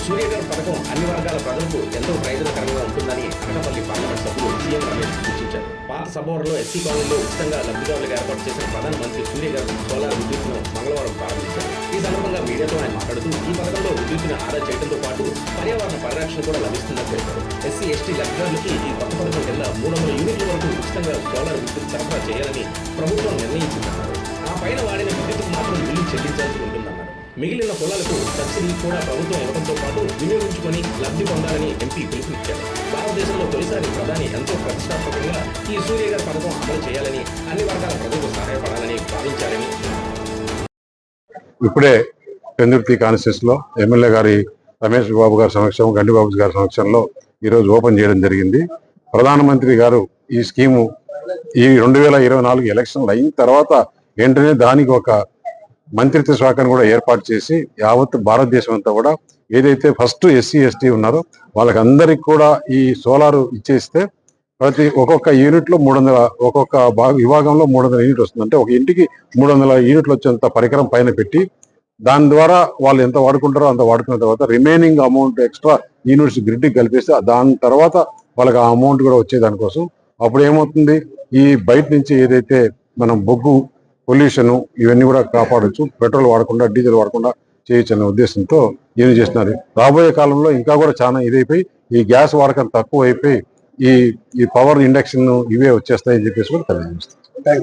సూర్యగారి పథకం అన్ని వర్గాల ప్రజలకు ఎంతో ప్రయోజనకరంగా ఉంటుందని అనకాపల్లి పార్లమెంట్ సభ్యులు సీఎం రమేష్ సూచించారు. పాత సభవరంలో ఎస్సీ కాలనీలో ఉచితంగా లబ్ధిదారులకు ఏర్పాటు చేసిన ప్రధానమంత్రి సూర్యగారు సోలార్ విద్యుత్తును మంగళవారం ప్రారంభించారు. ఈ సందర్భంగా మీడియాతో ఆయన మాట్లాడుతూ ఈ పథకంలో విద్యుత్తును ఆదా చేయడంతో పాటు పర్యావరణ పరిరక్షణ కూడా లభిస్తుందని తెలిపారు. ఎస్సీ ఎస్టీ లబ్ధిదారులకి ఈ కొత్త పథకం కింద 300 యూనిట్ల వరకు ఉచితంగా సోలార్ విద్యుత్ సరఫరా చేయాలని ప్రభుత్వం నిర్ణయించిందన్నారు. ఆ పైన వాడిన విద్యుత్తుకు మాత్రం బిల్లు చెల్లించాల్సి ఉంటుందన్నారు. మిగిలిన పొలాలకు సబ్సిడీ కూడా ప్రభుత్వం ఇవ్వడంతో పాటు వినియోగించుకొని లబ్ధి పొందాలని ఎంపీ పిలుపునిచ్చారు. భారతదేశంలో తొలిసారి ప్రధాని ఎంతో ప్రతిష్టాత్మకంగా ఈ సూర్యగారి పథకం అమలు చేయాలని, అన్ని వర్గాల ప్రజలకు సహాయపడాలని భావించారని. ఇప్పుడే పెందుర్తి కాన్స్టిట్యూన్స్ లో ఎమ్మెల్యే గారి రమేష్ బాబు గారి సమక్షంలో, గండిబాబు గారి సమక్షంలో ఈరోజు ఓపెన్ చేయడం జరిగింది. ప్రధానమంత్రి గారు ఈ స్కీము ఈ 2024 ఎలక్షన్లు అయిన తర్వాత వెంటనే దానికి ఒక మంత్రిత్వ శాఖను కూడా ఏర్పాటు చేసి యావత్ భారతదేశం అంతా కూడా ఏదైతే ఫస్ట్ ఎస్సీ ఎస్టీ ఉన్నారో వాళ్ళకందరికి కూడా ఈ సోలార్ ఇచ్చేస్తే ప్రతి ఒక్కొక్క యూనిట్ లో 300, ఒక్కొక్క విభాగంలో 300 యూనిట్ వస్తుంది. అంటే ఒక ఇంటికి 300 యూనిట్లు వచ్చేంత పరికరం పైన పెట్టి దాని ద్వారా వాళ్ళు ఎంత వాడుకుంటారో అంత వాడుకున్న తర్వాత రిమైనింగ్ అమౌంట్ ఎక్స్ట్రా యూనిట్స్ గ్రిడ్కి కలిపేస్తే దాని తర్వాత వాళ్ళకి ఆ అమౌంట్ కూడా వచ్చే దానికోసం అప్పుడు ఏమవుతుంది, ఈ బయట నుంచి ఏదైతే మనం బొగ్గు పొల్యూషన్ ఇవన్నీ కూడా కాపాడొచ్చు, పెట్రోల్ వాడకుండా డీజిల్ వాడకుండా చేయొచ్చు అనే ఉద్దేశంతో ఏం చేస్తున్నారు. రాబోయే కాలంలో ఇంకా కూడా చాలా ఇదైపోయి ఈ గ్యాస్ వాడకం తక్కువ అయిపోయి ఈ పవర్ ఇండక్షన్ ఇవే వచ్చేస్తాయని చెప్పేసి కూడా తెలియజేస్తారు.